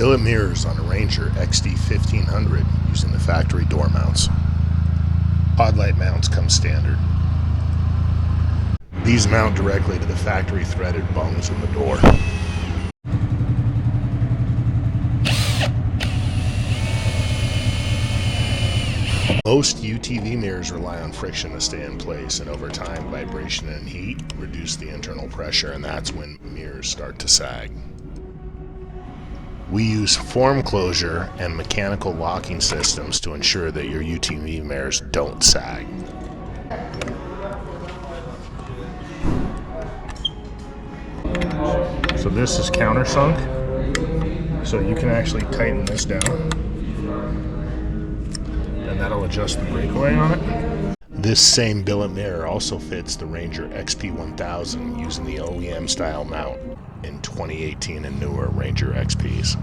Billet mirrors on a Ranger XD 1500 using the factory door mounts. Pod light mounts come standard. These mount directly to the factory threaded bungs in the door. Most UTV mirrors rely on friction to stay in place, and over time vibration and heat reduce the internal pressure, and that's when mirrors start to sag. We use form closure and mechanical locking systems to ensure that your UTV mirrors don't sag. So this is countersunk, so you can actually tighten this down, and that'll adjust the breakaway on it. This same billet mirror also fits the Ranger XP 1000 using the OEM-style mount in 2018 and newer Ranger XPs.